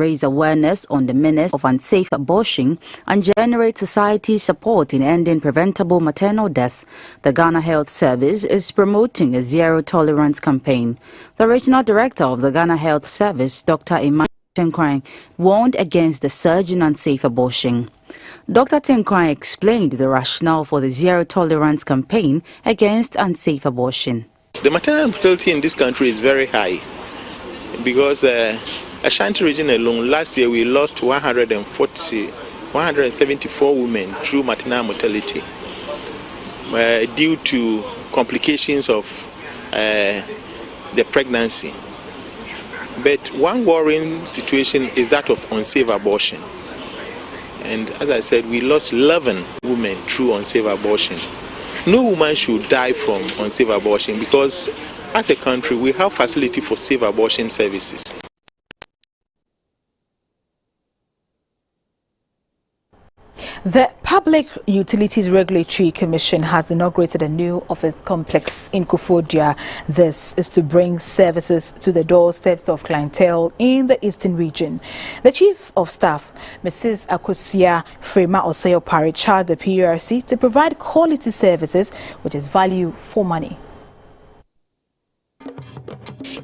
raise awareness on the menace of unsafe abortion and generate society's support in ending preventable maternal deaths, the Ghana Health Service is promoting a zero-tolerance campaign. The regional director of the Ghana Health Service, Dr. May2022, warned against the surge in unsafe abortion. Dr. Tinkwang explained the rationale for the zero-tolerance campaign against unsafe abortion. The maternal mortality in this country is very high because Ashanti region alone, last year we lost 174 women through maternal mortality due to complications of the pregnancy. But one worrying situation is that of unsafe abortion. And as I said, we lost 11 women through unsafe abortion. No woman should die from unsafe abortion because as a country we have facility for safe abortion services. The Public Utilities Regulatory Commission has inaugurated a new office complex in Koforidua. This is to bring services to the doorsteps of clientele in the Eastern region. The Chief of Staff, Mrs. Akosia Frema Osayopare, charged the PURC to provide quality services, which is value for money.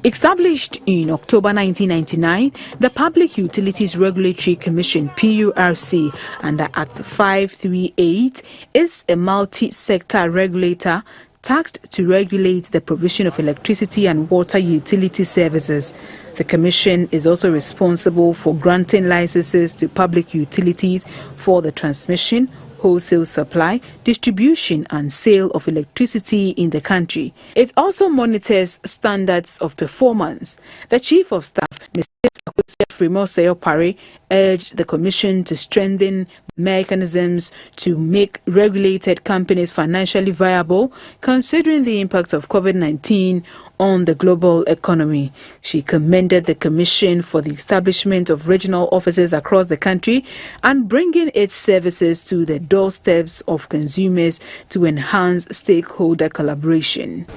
Established in October 1999, the Public Utilities Regulatory Commission (PURC) under Act 538 is a multi-sector regulator tasked to regulate the provision of electricity and water utility services. The Commission is also responsible for granting licenses to public utilities for the transmission, wholesale supply, distribution and sale of electricity in the country. It also monitors standards of performance. The Chief of Staff, Mrs. Akosia Frema Osayopare, urged the Commission to strengthen mechanisms to make regulated companies financially viable, considering the impacts of COVID-19 on the global economy. She commended the Commission for the establishment of regional offices across the country and bringing its services to the doorsteps of consumers to enhance stakeholder collaboration.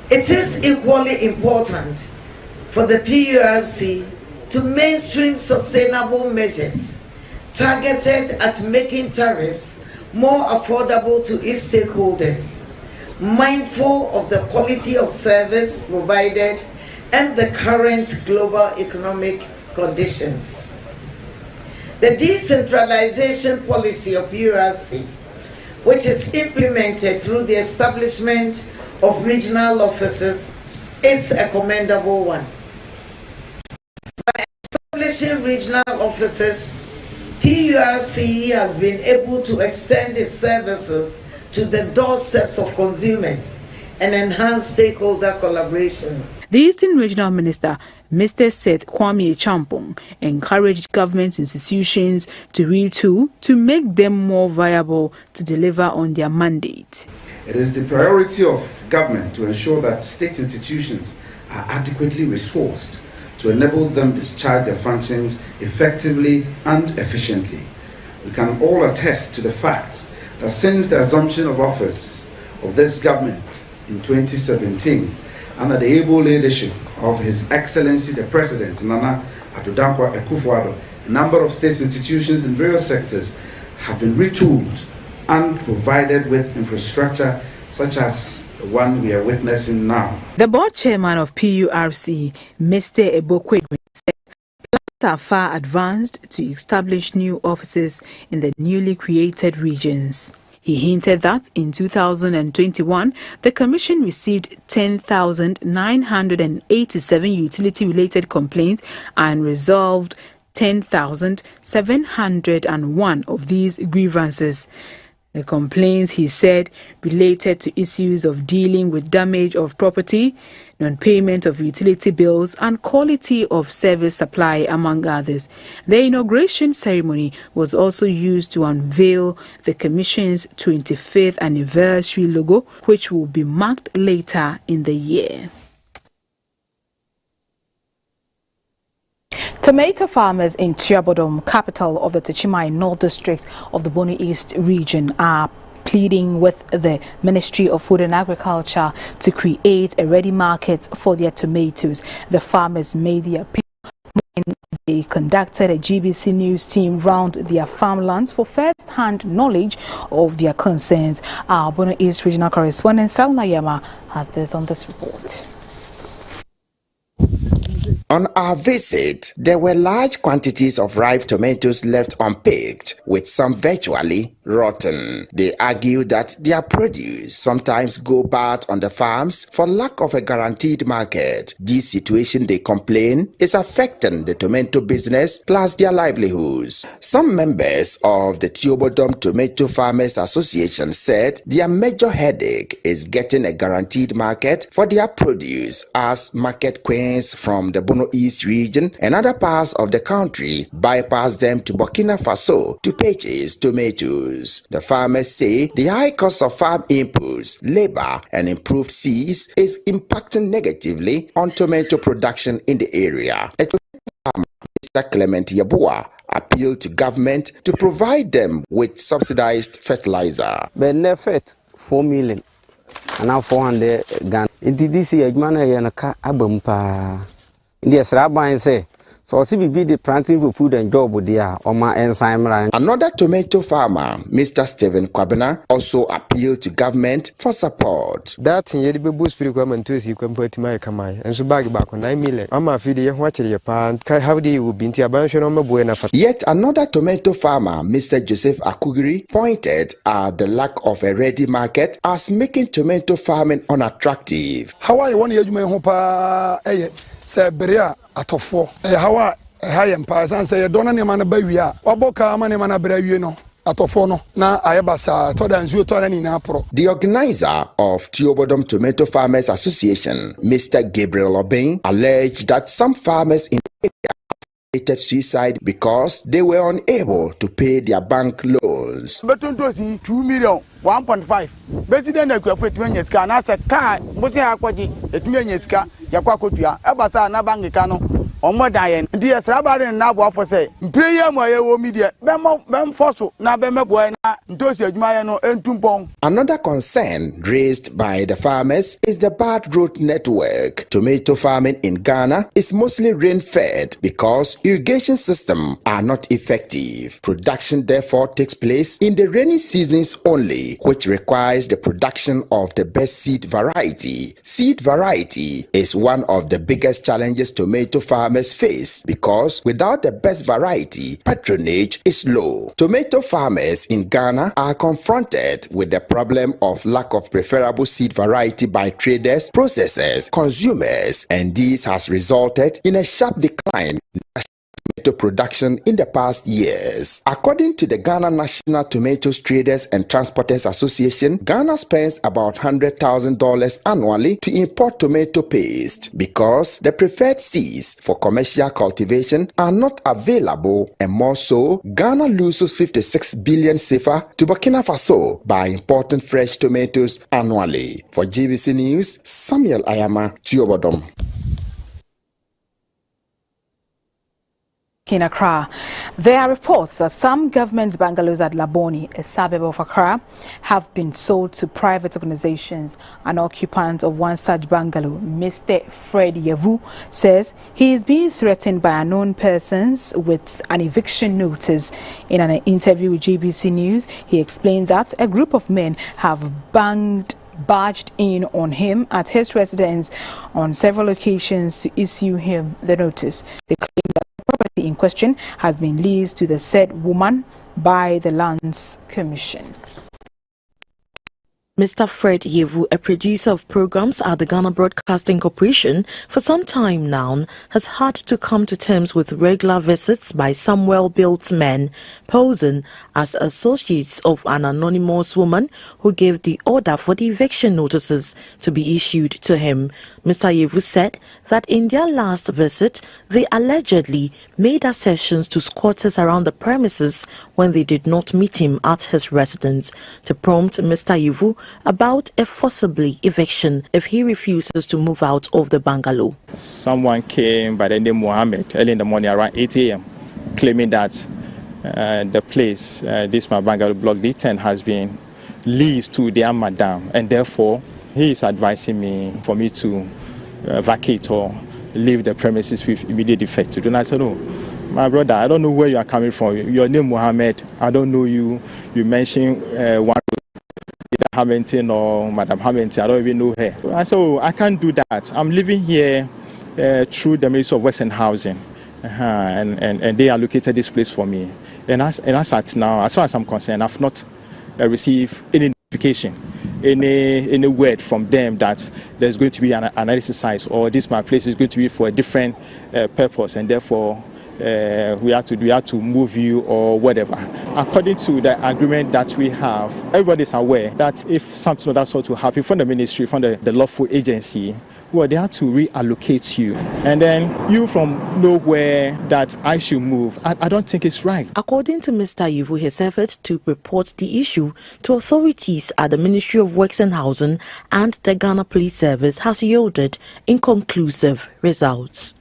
It is equally important for the PURC to mainstream sustainable measures targeted at making tariffs more affordable to its stakeholders, mindful of the quality of service provided and the current global economic conditions. The decentralization policy of PURC, which is implemented through the establishment of regional offices, is a commendable one. By establishing regional offices, PURC has been able to extend its services to the doorsteps of consumers and enhance stakeholder collaborations. The Eastern Regional Minister, Mr. Seth Kwame Champong, encouraged government institutions to retool to make them more viable to deliver on their mandate. It is the priority of government to ensure that state institutions are adequately resourced to enable them discharge their functions effectively and efficiently. We can all attest to the fact that since the assumption of office of this government in 2017, under the able leadership of His Excellency the President, Nana Addo Akufo-Addo, a number of state institutions in various sectors have been retooled and provided with infrastructure such as the one we are witnessing now. The board chairman of PURC, Mr. Ebokwe, said plans are far advanced to establish new offices in the newly created regions. He hinted that in 2021, the Commission received 10,987 utility-related complaints and resolved 10,701 of these grievances. The complaints, he said, related to issues of dealing with damage of property, non-payment of utility bills, and quality of service supply, among others. The inauguration ceremony was also used to unveil the Commission's 25th anniversary logo, which will be marked later in the year. Tomato farmers in Chiabodom, capital of the Techimai North District of the Boni East region, are pleading with the Ministry of Food and Agriculture to create a ready market for their tomatoes. The farmers made the appeal when They conducted a GBC News team round their farmlands for first-hand knowledge of their concerns. Our Bono East regional correspondent Salma Yama has this on this report. On our visit, there were large quantities of ripe tomatoes left unpicked, with some virtually rotten. They argue that their produce sometimes go bad on the farms for lack of a guaranteed market. This situation, they complain, is affecting the tomato business plus their livelihoods. Some members of the Tiobodom Tomato Farmers Association said their major headache is getting a guaranteed market for their produce, as market queens from the Bono East region and other parts of the country bypass them to Burkina Faso to purchase tomatoes. The farmers say the high cost of farm inputs, labor, and improved seeds is impacting negatively on tomato production in the area. A farmer, Mr. Clement Yabua, appealed to government to provide them with subsidized fertilizer. Benefit 4 million and now 400 Ghana. In this year, Yanaka Abumpa. Yes, Rabbi say, so see be the planting for food and job with their or my enzyme. Another tomato farmer, Mr. Stephen Kwabena, also appealed to government for support. That in the boost requirement to see compared to my Kamai and so back on 9 million. I'm a feed watching your pan. How do you be into a bunch of buena? Yet another tomato farmer, Mr. Joseph Akugiri, pointed at the lack of a ready market as making tomato farming unattractive. How I want you may hope say beria atofo hawa hayem pasan say don't any man ba wia oboka man man bra wie no atofo no na ayebasa to dan zuo to na ni na pro. The organizer of Tiobodom Tomato Farmers Association, Mr. Gabriel Obeng, alleged that some farmers in committed suicide because they were unable to pay their bank loans. Beton to see 2 million 1.5. President Ekwafo 2 years ka na say car bosi akwaji 2 years ka yakwa kotua ebasa na bank ka no omodan ndi esrabare na abo afo say mpeye mo yewo media bem forso na be mebo na ntosi adwuma ye no entumpon. Another concern raised by the farmers is the bad road network. Tomato farming in Ghana is mostly rain-fed because irrigation systems are not effective. Production therefore takes place in the rainy seasons only, which requires the production of the best seed variety. Seed variety is one of the biggest challenges tomato farmers face because without the best variety, patronage is low. Tomato farmers in Ghana are confronted with the problem of lack of preferable seed variety by traders, processors, consumers, and this has resulted in a sharp decline in tomato production in the past years. According to the Ghana National Tomatoes Traders and Transporters Association, Ghana spends about $100,000 annually to import tomato paste because the preferred seeds for commercial cultivation are not available, and more so, Ghana loses 56 billion CFA to Burkina Faso by importing fresh tomatoes annually. For GBC News, Samuel Ayama, Tiobodom. In Accra, there are reports that some government bungalows at Laboni, a suburb of Accra, have been sold to private organizations. An occupant of one such bungalow, Mr. Fred Yevu, says he is being threatened by unknown persons with an eviction notice. In an interview with GBC News, he explained that a group of men have barged in on him at his residence on several occasions to issue him the notice. They claim that the property in question has been leased to the said woman by the Lands Commission. Mr. Fred Yevu, a producer of programs at the Ghana Broadcasting Corporation for some time now, has had to come to terms with regular visits by some well-built men posing as associates of an anonymous woman who gave the order for the eviction notices to be issued to him. Mr. Yevu said that in their last visit, they allegedly made accessions to squatters around the premises when they did not meet him at his residence, to prompt Mr. Yevu about a forcibly eviction if he refuses to move out of the bungalow. Someone came by the name Mohammed early in the morning around 8 a.m. claiming that the place, this my bungalow block D10, has been leased to their madam, and therefore he is advising me for me to vacate or leave the premises with immediate effect. And I said, no, My brother, I don't know where you are coming from. Your name Mohammed. I don't know you. You mentioned one Hamilton or Madam Hamilton. I don't even know her. So I can't do that. I'm living here through the Ministry of Works and Housing, and they allocated this place for me. And as at now, as far as I'm concerned, I've not received any notification, any word from them that there's going to be an exercise or this my place is going to be for a different purpose, and therefore we have to move you or whatever. According to the agreement that we have, everybody is aware that if something of that sort to happen from the ministry, from the lawful agency, well, they have to reallocate you. And then you from nowhere that I should move. I don't think it's right. According to Mr. Yivu, his effort to report the issue to authorities at the Ministry of Works and Housing and the Ghana Police Service has yielded inconclusive results.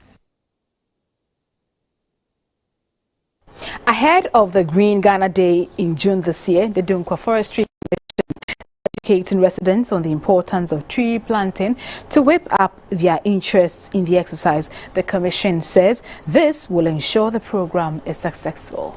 Ahead of the Green Ghana Day in June this year, the Dunkwa Forestry Commission educating residents on the importance of tree planting to whip up their interests in the exercise. The Commission says this will ensure the program is successful.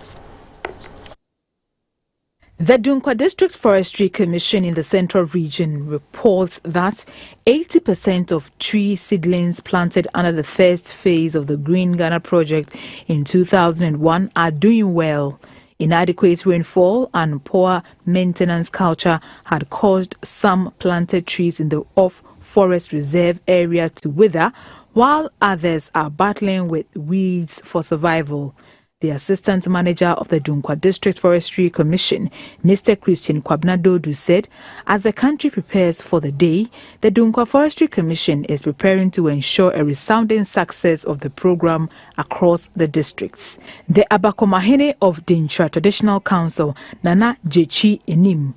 The Dunkwa District Forestry Commission in the Central Region reports that 80% of tree seedlings planted under the first phase of the Green Ghana project in 2001 are doing well. Inadequate rainfall and poor maintenance culture had caused some planted trees in the off-forest reserve area to wither, while others are battling with weeds for survival. The Assistant Manager of the Dunkwa District Forestry Commission, Mr. Christian Kwabnadodu, said, as the country prepares for the day, the Dunkwa Forestry Commission is preparing to ensure a resounding success of the program across the districts. The Abakomahene of Dintra Traditional Council, Nana Jechi Enim,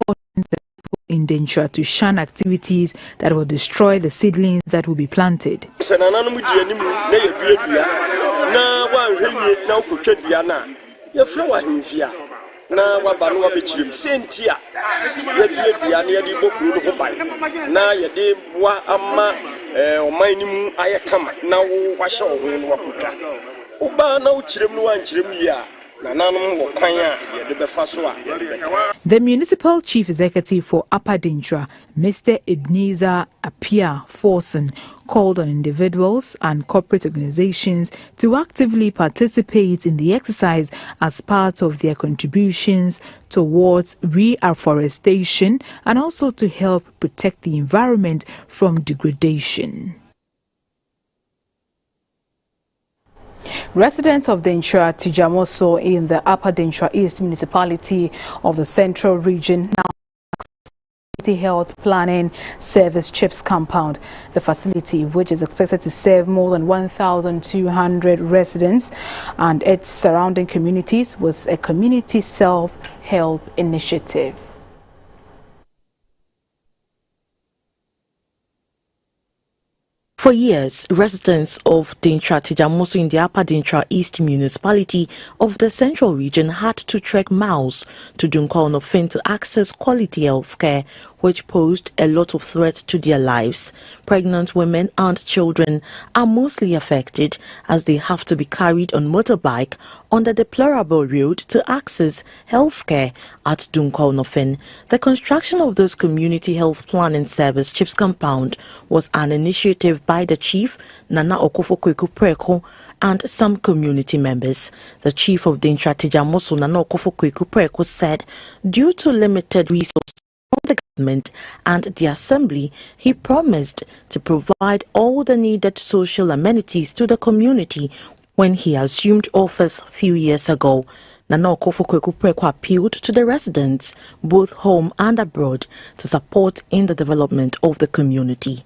called the people in Dintra to shun activities that will destroy the seedlings that will be planted. Na wa hwenye na ukotwa na ye fra wa himfia na wa ba no wa bechirim sentia ye dua na ye di bokuru no ho ban na ye de boa ama oman ni mu aye kama na wo wa hye ho no wa kotwa uba na wo chirem no wa nchirem yi a The Municipal Chief Executive for Upper Dintra, Mr. Ebenezer Apia Forson, called on individuals and corporate organizations to actively participate in the exercise as part of their contributions towards reforestation and also to help protect the environment from degradation. Residents of Dintra Tijamoso in the Upper Dintra East Municipality of the Central Region now Community Health Planning Service CHIPS compound. The facility, which is expected to serve more than 1,200 residents and its surrounding communities, was a community self-help initiative. For years, residents of Dintra Tijamoso in the Upper Dintra East Municipality of the Central Region had to trek miles to Dunkwa to access quality health care, which posed a lot of threats to their lives. Pregnant women and children are mostly affected as they have to be carried on motorbike on the deplorable road to access health care at Dunkwa. The construction of this community health planning service CHIPS compound was an initiative by the chief, Nana Okofo-Kweku-Preko, and some community members. The chief of Dintra Tijamoso, Nana Okofo-Kweku-Preko, said due to limited resources from the government and the assembly, he promised to provide all the needed social amenities to the community when he assumed office a few years ago. Nana Okofo-Kweku-Preko appealed to the residents, both home and abroad, to support in the development of the community.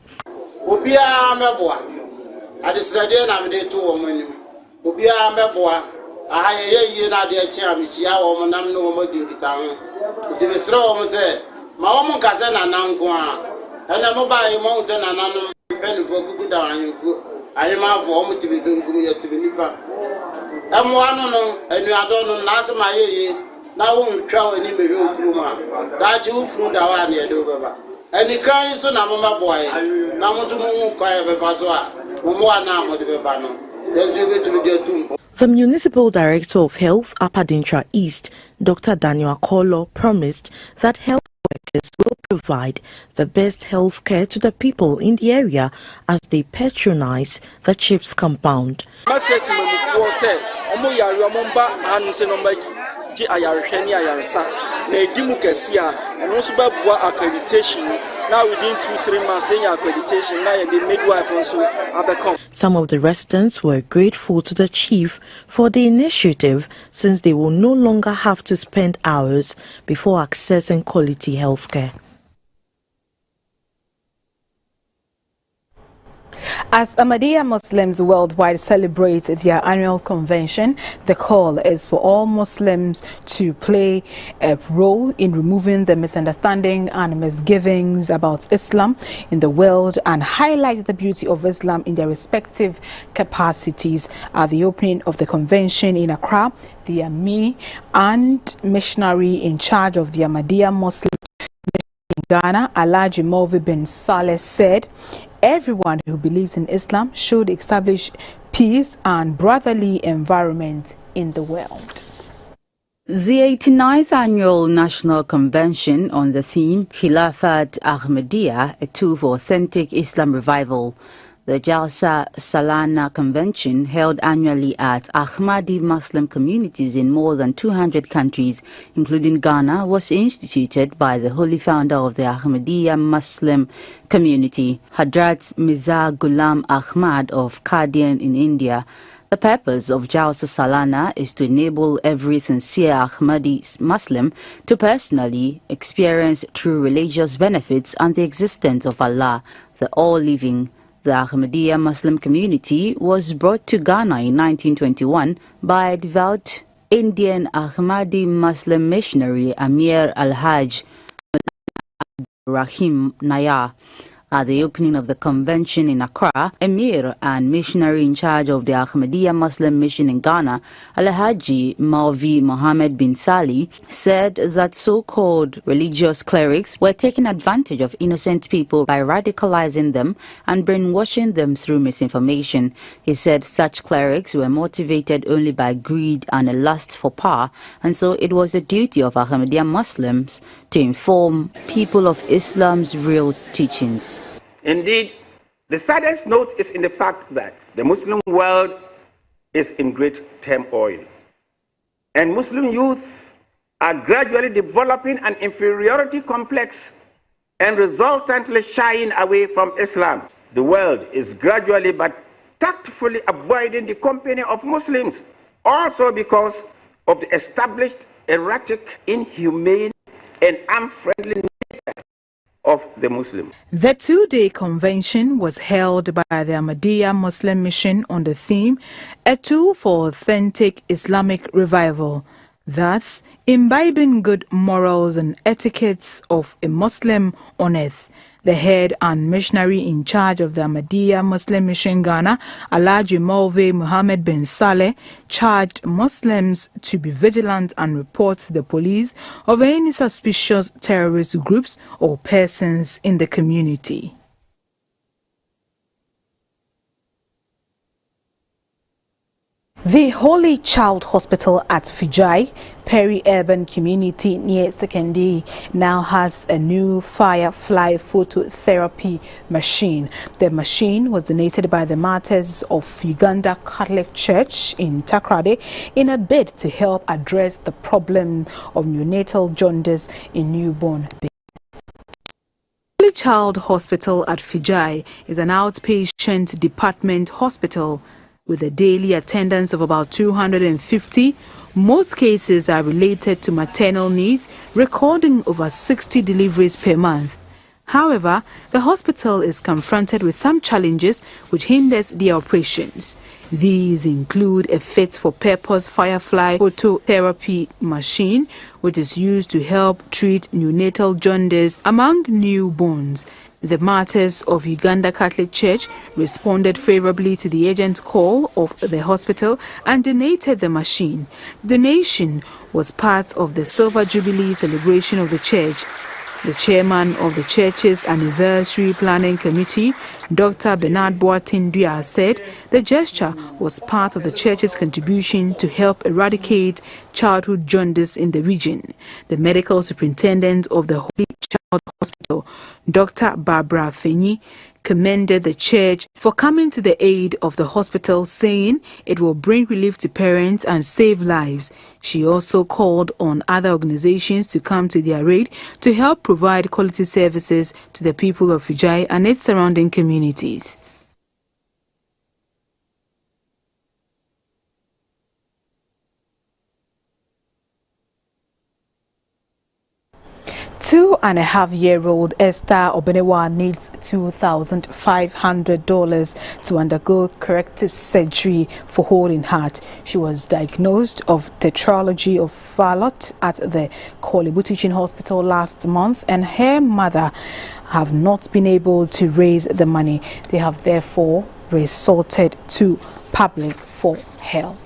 The Municipal Director of Health, Upper Dintra East, Dr. Daniel Akolo, promised that health workers will provide the best health care to the people in the area as they patronize the Chief's compound. Now within 2-3 months, accreditation, now the midwife also become. Some of the residents were grateful to the chief for the initiative, since they will no longer have to spend hours before accessing quality health care. As Ahmadiyya Muslims worldwide celebrate their annual convention, the call is for all Muslims to play a role in removing the misunderstanding and misgivings about Islam in the world and highlight the beauty of Islam in their respective capacities. At the opening of the convention in Accra, the Amir and missionary in charge of the Ahmadiyya Muslim in Ghana, Alhaji Mulvi bin Saleh, said, everyone who believes in Islam should establish peace and brotherly environment in the world. The 89th Annual National Convention on the theme Khilafat Ahmadiyya, a tool for authentic Islam revival. The Jalsa Salana Convention, held annually at Ahmadi Muslim communities in more than 200 countries, including Ghana, was instituted by the holy founder of the Ahmadiyya Muslim community, Hadrat Mirza Ghulam Ahmad of Qadian in India. The purpose of Jalsa Salana is to enable every sincere Ahmadi Muslim to personally experience true religious benefits and the existence of Allah, the all-living. The Ahmadiyya Muslim community was brought to Ghana in 1921 by a devout Indian Ahmadi Muslim missionary Amir Al-Hajj Rahim Nayar. At the opening of the convention in Accra, Emir and missionary in charge of the Ahmadiyya Muslim mission in Ghana, Alhaji Mulvi Mohammed bin Saleh, said that so-called religious clerics were taking advantage of innocent people by radicalizing them and brainwashing them through misinformation. He said such clerics were motivated only by greed and a lust for power, and so it was the duty of Ahmadiyya Muslims to inform people of Islam's real teachings. Indeed, the saddest note is in the fact that the Muslim world is in great turmoil, and Muslim youth are gradually developing an inferiority complex and resultantly shying away from Islam. The world is gradually but tactfully avoiding the company of Muslims, also because of the established erratic, inhumane, and unfriendly nature of the Muslim. The two-day convention was held by the Ahmadiyya Muslim mission on the theme, a tool for authentic Islamic revival. Thus, imbibing good morals and etiquettes of a Muslim on earth. The head and missionary in charge of the Ahmadiyya Muslim Mission Ghana, Alhaji Mulvi Mohammed bin Saleh, charged Muslims to be vigilant and report to the police of any suspicious terrorist groups or persons in the community. The Holy Child Hospital at Fijai, peri-urban community near Sekende, now has a new firefly phototherapy machine. The machine was donated by the Martyrs of Uganda Catholic Church in Takrade in a bid to help address the problem of neonatal jaundice in newborn babies. The Holy Child Hospital at Fijai is an outpatient department hospital with a daily attendance of about 250. Most cases are related to maternal needs, recording over 60 deliveries per month. However, the hospital is confronted with some challenges which hinders their operations. These include a fit-for-purpose firefly phototherapy machine, which is used to help treat neonatal jaundice among newborns. The Martyrs of Uganda Catholic Church responded favorably to the urgent call of the hospital and donated the machine. The donation was part of the Silver Jubilee celebration of the church. The chairman of the church's anniversary planning committee, Dr. Bernard Boateng-Dua, said the gesture was part of the church's contribution to help eradicate childhood jaundice in the region. The medical superintendent of the Holy Child Hospital, Dr. Barbara Fenyi, commended the church for coming to the aid of the hospital, saying it will bring relief to parents and save lives. She also called on other organizations to come to their aid to help provide quality services to the people of Fujai and its surrounding communities. Two-and-a-half-year-old Esther Obenewa needs $2,500 to undergo corrective surgery for hole in heart. She was diagnosed of tetralogy of Fallot at the Korle Teaching Hospital last month, and her mother have not been able to raise the money. They have therefore resorted to public for help.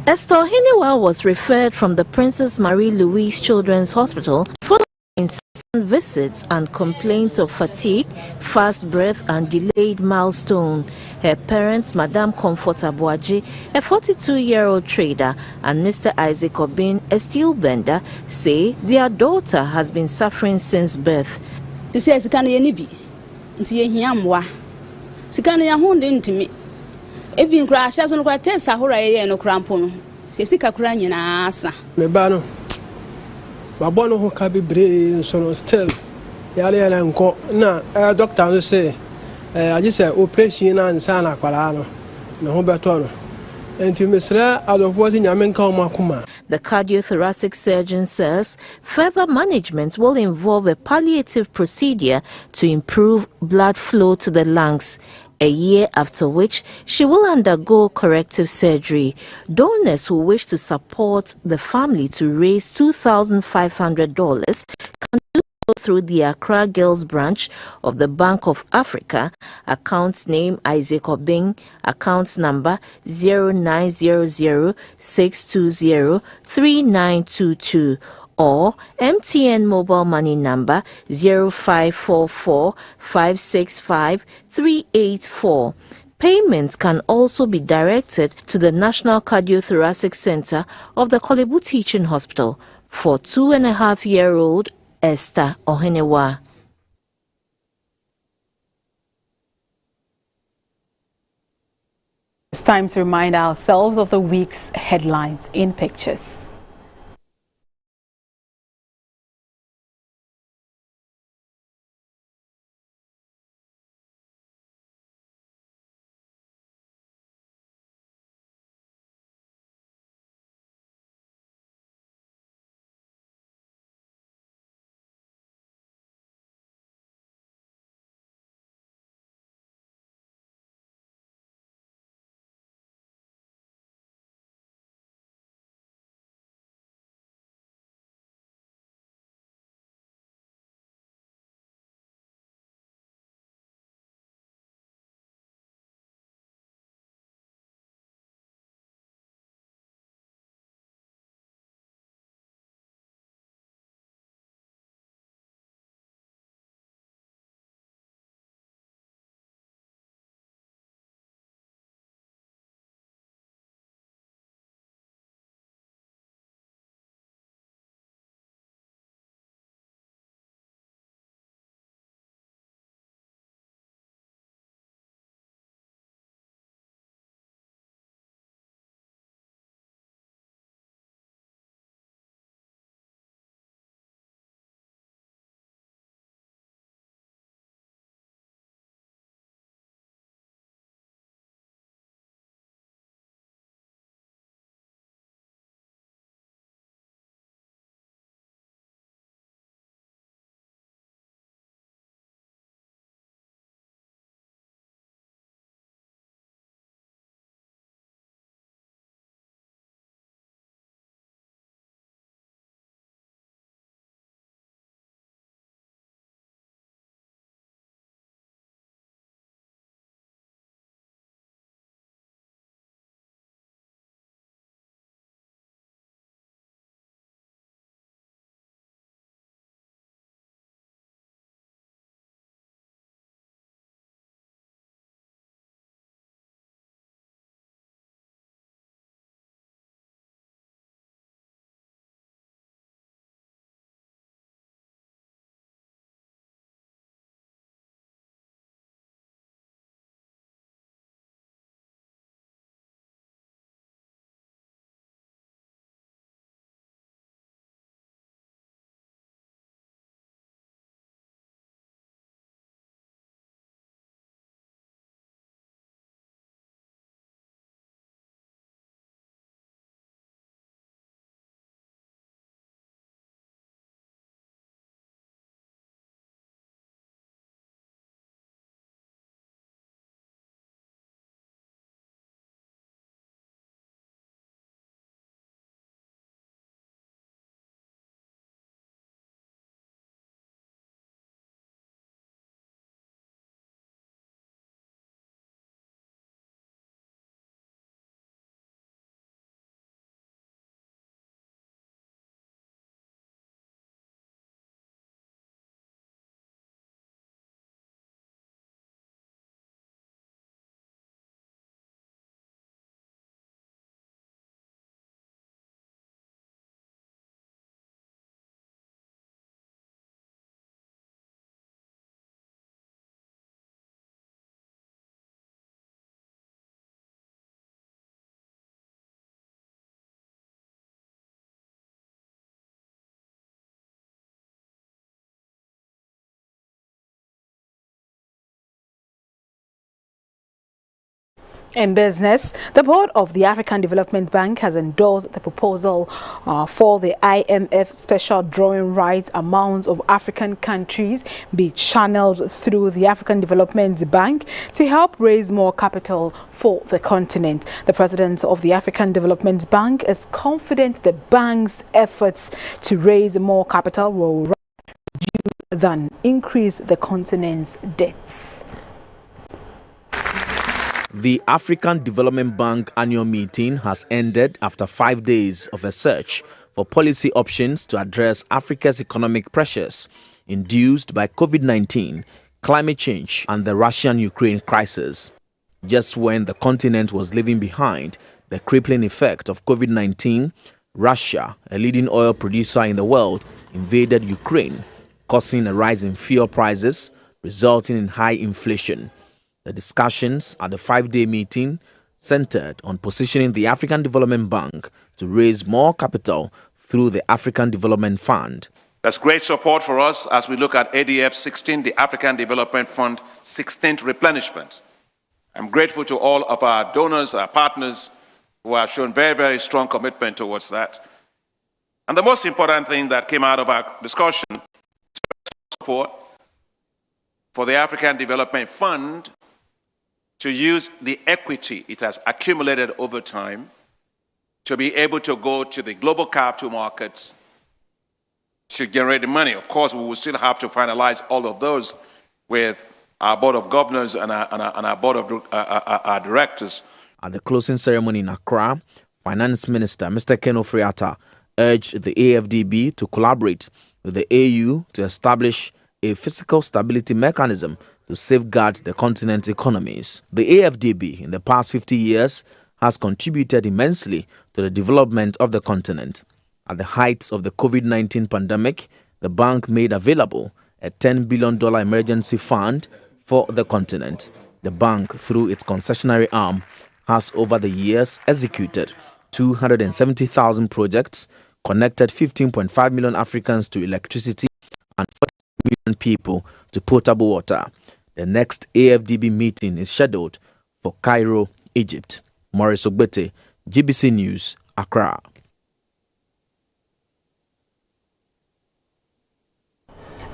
Esther Obenewa was referred from the Princess Marie Louise Children's Hospital following incessant visits and complaints of fatigue, fast breath and delayed milestone. Her parents, Madame Comfort Abuaji, a 42-year-old trader, and Mr. Isaac Obin, a steel bender, say their daughter has been suffering since birth. Even crash as on quite test Sahura no crampon. Sika Cranian asa. Mebano Babono who can be brave, so still. Yali and co. Na, doctor will say, I just say operation and Sana Qualano, no Humbertono. And to Miss Ra out of what in Yamenka Makuma. The cardiothoracic surgeon says further management will involve a palliative procedure to improve blood flow to the lungs, a year after which she will undergo corrective surgery. Donors who wish to support the family to raise $2,500 can do so through the Accra Girls branch of the Bank of Africa, account name Isaac Obing, account number 0900-620-3922, or MTN mobile money number 0544-565-384. Payments can also be directed to the National Cardiothoracic Center of the Korle Teaching Hospital for 2.5-year-old Esther Obenewa. It's time to remind ourselves of the week's headlines in pictures. In business, the board of the African Development Bank has endorsed the proposal for the IMF special drawing rights amounts of African countries be channeled through the African Development Bank to help raise more capital for the continent. The president of the African Development Bank is confident the bank's efforts to raise more capital will reduce than increase the continent's debts. The African Development Bank annual meeting has ended after 5 days of a search for policy options to address Africa's economic pressures induced by COVID-19, climate change, and the Russian-Ukraine crisis. Just when the continent was leaving behind the crippling effect of COVID-19, Russia, a leading oil producer in the world, invaded Ukraine, causing a rise in fuel prices, resulting in high inflation. The discussions at the 5-day meeting centered on positioning the African Development Bank to raise more capital through the African Development Fund. There's great support for us as we look at ADF 16, the African Development Fund 16th replenishment. I'm grateful to all of our donors, our partners, who have shown very, very strong commitment towards that. And the most important thing that came out of our discussion is support for the African Development Fund to use the equity it has accumulated over time to be able to go to the global capital markets to generate the money. Of course, we will still have to finalize all of those with our board of governors and our board of our directors. At the closing ceremony in Accra, Finance Minister Mr. Ken Ofri-Atta urged the AFDB to collaborate with the AU to establish a fiscal stability mechanism to safeguard the continent's economies. The AFDB in the past 50 years has contributed immensely to the development of the continent. At the height of the COVID-19 pandemic, the bank made available a $10 billion emergency fund for the continent. The bank, through its concessionary arm, has over the years executed 270,000 projects, connected 15.5 million Africans to electricity and 40 million people to potable water. The next AFDB meeting is scheduled for Cairo, Egypt. Maurice Ogbete, GBC News, Accra.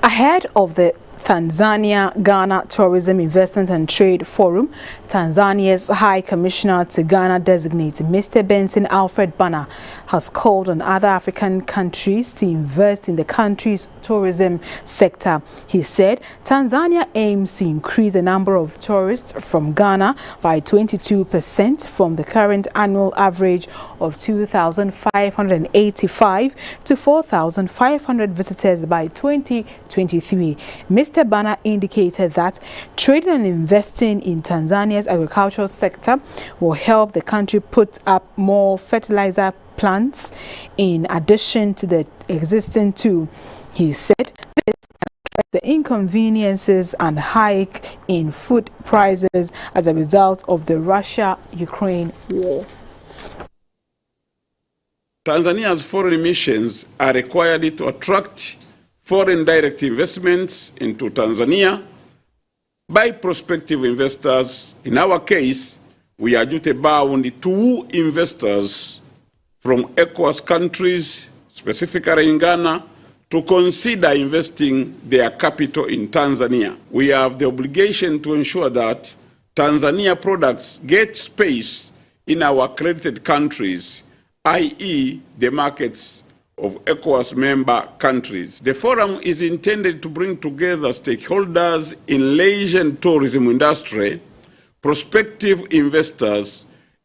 Ahead of the Tanzania-Ghana Tourism Investment and Trade Forum, Tanzania's High Commissioner to Ghana designate Mr. Benson Alfred Banner has called on other African countries to invest in the country's tourism sector. He said Tanzania aims to increase the number of tourists from Ghana by 22% from the current annual average of 2,585 to 4,500 visitors by 2023. Mr. Banner indicated that trading and investing in Tanzania's agricultural sector will help the country put up more fertilizer plants in addition to the existing two. He said this addressed the inconveniences and hike in food prices as a result of the Russia-Ukraine war. Tanzania's foreign missions are required to attract foreign direct investments into Tanzania by prospective investors. In our case, we are duty bound to investors from ECOWAS countries, specifically in Ghana, to consider investing their capital in Tanzania. We have the obligation to ensure that Tanzania products get space in our accredited countries, i.e. the markets of ECOWAS member countries. The forum is intended to bring together stakeholders in leisure and tourism industry, prospective investors,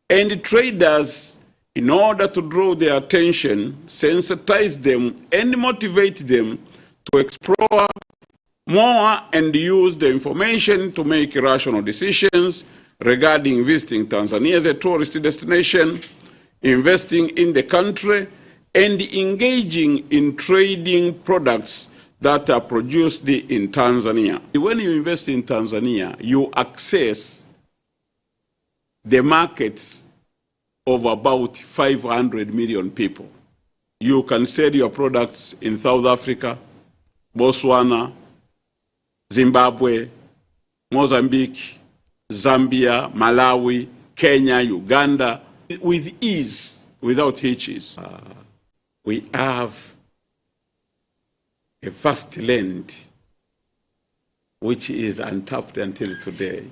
and traders in order to draw their attention, sensitize them, and motivate them to explore more and use the information to make rational decisions regarding visiting Tanzania as a tourist destination, investing in the country, and engaging in trading products that are produced in Tanzania. When you invest in Tanzania, you access the markets of about 500 million people. You can sell your products in South Africa, Botswana, Zimbabwe, Mozambique, Zambia, Malawi, Kenya, Uganda, with ease, without hitches. We have a vast land which is untapped until today.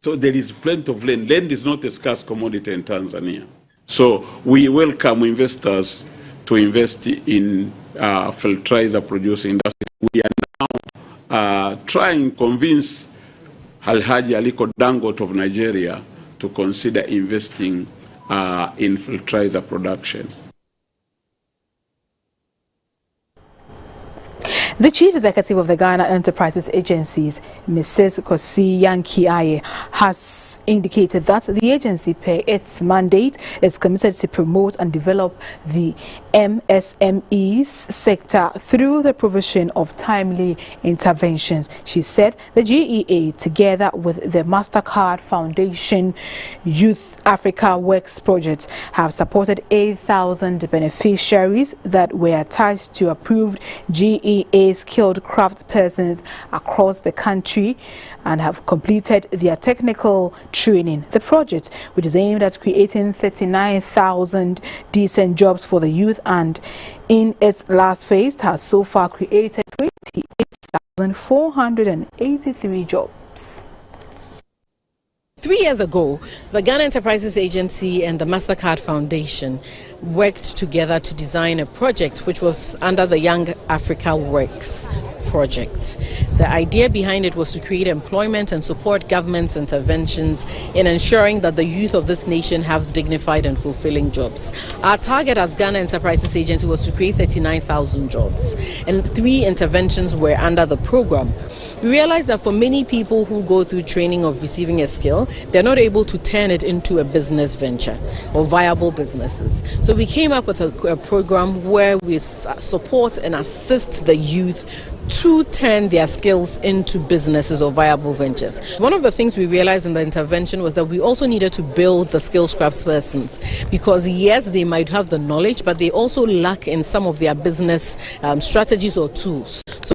So there is plenty of land. Land is not a scarce commodity in Tanzania. So we welcome investors to invest in fertilizer producing industry. We are now trying to convince Alhaji Aliko Dangote of Nigeria to consider investing in fertilizer production. The Chief Executive of the Ghana Enterprises Agencies, Mrs. Kosi Yankee Aye, has indicated that the agency, per its mandate, is committed to promote and develop the MSMEs sector through the provision of timely interventions. She said the GEA, together with the MasterCard Foundation Youth Africa Works project, have supported 8,000 beneficiaries that were attached to approved GEA skilled craft persons across the country and have completed their technical training. The project, which is aimed at creating 39,000 decent jobs for the youth, and in its last phase has so far created 28,483 jobs. 3 years ago, the Ghana Enterprises Agency and the MasterCard Foundation worked together to design a project which was under the Young Africa Works project. The idea behind it was to create employment and support government's interventions in ensuring that the youth of this nation have dignified and fulfilling jobs. Our target as Ghana Enterprises Agency was to create 39,000 jobs, and 3 interventions were under the program. We realized that for many people who go through training of receiving a skill, they're not able to turn it into a business venture or viable businesses. So we came up with a program where we support and assist the youth to turn their skills into businesses or viable ventures. One of the things we realized in the intervention was that we also needed to build the skills craftspersons, because yes, they might have the knowledge, but they also lack in some of their business strategies or tools. So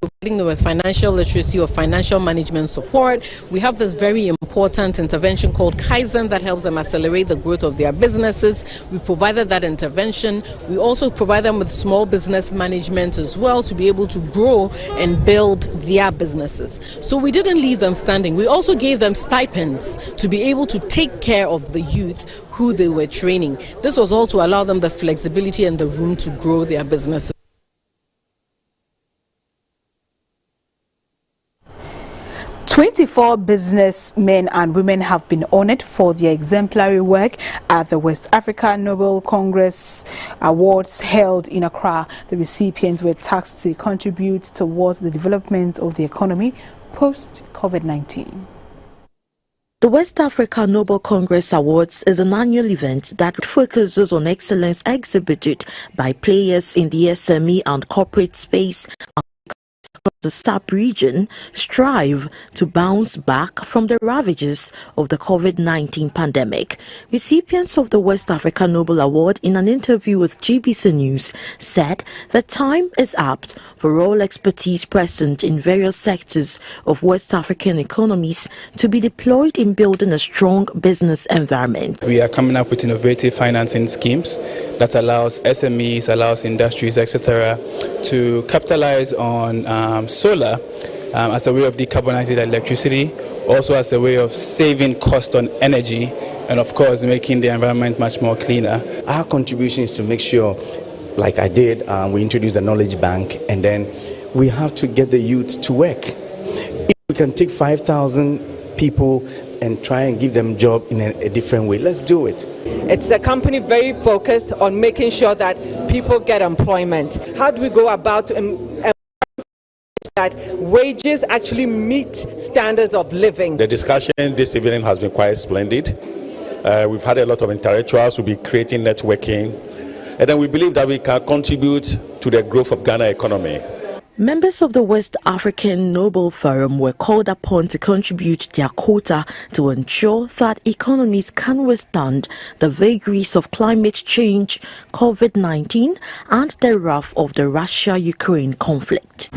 providing them with financial literacy or financial management support. We have this very important intervention called Kaizen that helps them accelerate the growth of their businesses. We provided that intervention. We also provide them with small business management as well to be able to grow and build their businesses. So we didn't leave them standing. We also gave them stipends to be able to take care of the youth who they were training. This was all to allow them the flexibility and the room to grow their businesses. 24 businessmen and women have been honored for their exemplary work at the West Africa Nobel Congress Awards held in Accra. The recipients were tasked to contribute towards the development of the economy post-COVID-19. The West Africa Nobel Congress Awards is an annual event that focuses on excellence exhibited by players in the SME and corporate space. The sub-region strive to bounce back from the ravages of the COVID-19 pandemic. Recipients of the West Africa Nobel Award, in an interview with GBC News, said the time is apt for all expertise present in various sectors of West African economies to be deployed in building a strong business environment. We are coming up with innovative financing schemes that allows SMEs, allows industries, etc., to capitalize on solar as a way of decarbonizing electricity, also as a way of saving cost on energy, and of course making the environment much more cleaner. Our contribution is to make sure, like I did, we introduced a knowledge bank, and then we have to get the youth to work. If we can take 5,000 people and try and give them a job in a different way, let's do it. It's a company very focused on making sure that people get employment. How do we go about that wages actually meet standards of living? The discussion this evening has been quite splendid. We've had a lot of intellectuals. We'll be creating networking, and then we believe that we can contribute to the growth of Ghana economy. Members of the West African Nobel Forum were called upon to contribute their quota to ensure that economies can withstand the vagaries of climate change, COVID-19, and the wrath of the Russia-Ukraine conflict.